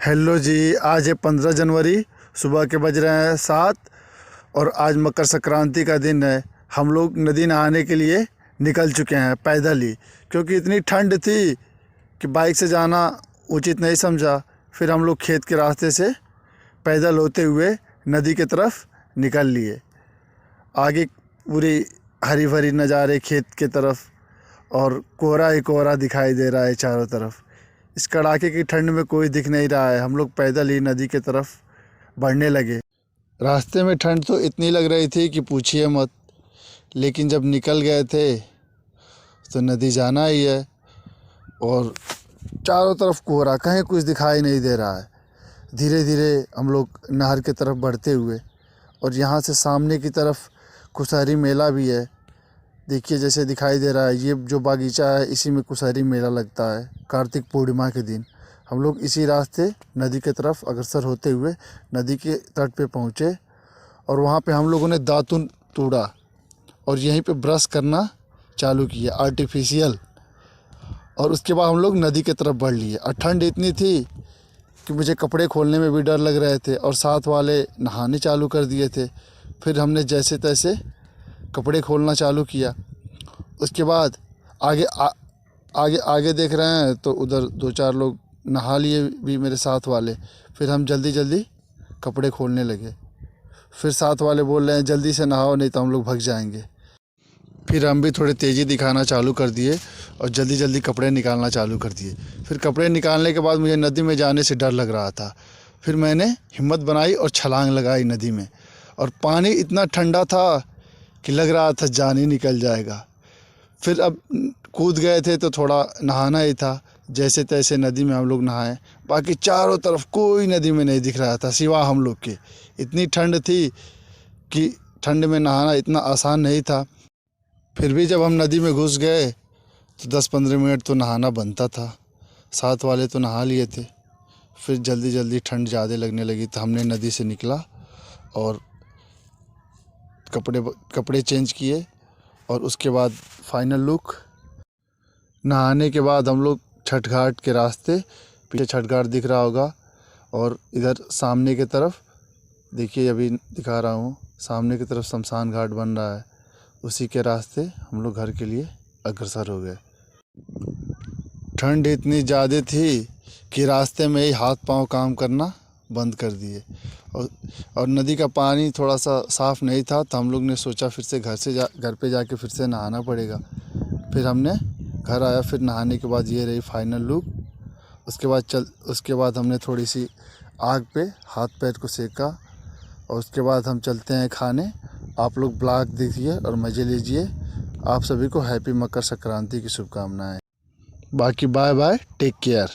Hello जी। आज है 15 जनवरी। सुबह के बज रहे हैं 7 और आज मकर संक्रांति का दिन है। हम लोग नदी नहाने के लिए निकल चुके हैं पैदल ही, क्योंकि इतनी ठंड थी कि बाइक से जाना उचित नहीं समझा। फिर हम लोग खेत के रास्ते से पैदल होते हुए नदी की तरफ निकल लिए। आगे पूरी हरी भरी नज़ारे खेत के तरफ और कोहरा ही कोहरा दिखाई दे रहा है चारों तरफ। इस कड़ाके की ठंड में कोई दिख नहीं रहा है। हम लोग पैदल ही नदी की तरफ बढ़ने लगे। रास्ते में ठंड तो इतनी लग रही थी कि पूछिए मत, लेकिन जब निकल गए थे तो नदी जाना ही है और चारों तरफ कोहरा, कहीं कुछ दिखाई नहीं दे रहा है। धीरे धीरे हम लोग नहर की तरफ बढ़ते हुए, और यहाँ से सामने की तरफ कुशहरी मेला भी है। देखिए जैसे दिखाई दे रहा है, ये जो बागीचा है इसी में कुशहरी मेला लगता है कार्तिक पूर्णिमा के दिन। हम लोग इसी रास्ते नदी की तरफ अग्रसर होते हुए नदी के तट पे पहुँचे और वहाँ पे हम लोगों ने दातुन तोड़ा और यहीं पे ब्रश करना चालू किया आर्टिफिशियल। और उसके बाद हम लोग नदी की तरफ बढ़ लिए। और ठंड इतनी थी कि मुझे कपड़े खोलने में भी डर लग रहे थे और साथ वाले नहाने चालू कर दिए थे। फिर हमने जैसे तैसे कपड़े खोलना चालू किया। उसके बाद आगे आगे देख रहे हैं तो उधर दो चार लोग नहा लिए भी मेरे साथ वाले। फिर हम जल्दी जल्दी कपड़े खोलने लगे। फिर साथ वाले बोल रहे हैं जल्दी से नहाओ नहीं तो हम लोग भग जाएंगे। फिर हम भी थोड़ी तेज़ी दिखाना चालू कर दिए और जल्दी जल्दी कपड़े निकालना चालू कर दिए। फिर कपड़े निकालने के बाद मुझे नदी में जाने से डर लग रहा था। फिर मैंने हिम्मत बनाई और छलांग लगाई नदी में, और पानी इतना ठंडा था कि लग रहा था जान ही निकल जाएगा। फिर अब कूद गए थे तो थोड़ा नहाना ही था। जैसे तैसे नदी में हम लोग नहाए। बाकी चारों तरफ कोई नदी में नहीं दिख रहा था सिवा हम लोग के। इतनी ठंड थी कि ठंड में नहाना इतना आसान नहीं था। फिर भी जब हम नदी में घुस गए तो 10-15 मिनट तो नहाना बनता था। साथ वाले तो नहा लिए थे। फिर जल्दी जल्दी ठंड ज़्यादा लगने लगी तो हमने नदी से निकला और कपड़े चेंज किए। और उसके बाद फाइनल लुक, नहाने के बाद हम लोग छठ घाट के रास्ते, पीछे छठ घाट दिख रहा होगा, और इधर सामने की तरफ देखिए अभी दिखा रहा हूँ, सामने की तरफ शमशान घाट बन रहा है। उसी के रास्ते हम लोग घर के लिए अग्रसर हो गए। ठंड इतनी ज़्यादा थी कि रास्ते में ही हाथ पांव काम करना बंद कर दिए। और नदी का पानी थोड़ा सा साफ़ नहीं था तो हम लोग ने सोचा फिर से घर पे जाके फिर से नहाना पड़ेगा। फिर हमने घर आया। फिर नहाने के बाद ये रही फाइनल लुक। उसके बाद हमने थोड़ी सी आग पे हाथ पैर को सेका और उसके बाद हम चलते हैं खाने। आप लोग ब्लॉग देखिए और मज़े लीजिए। आप सभी को हैप्पी मकर संक्रांति की शुभकामनाएं। बाकी बाय बाय, टेक केयर।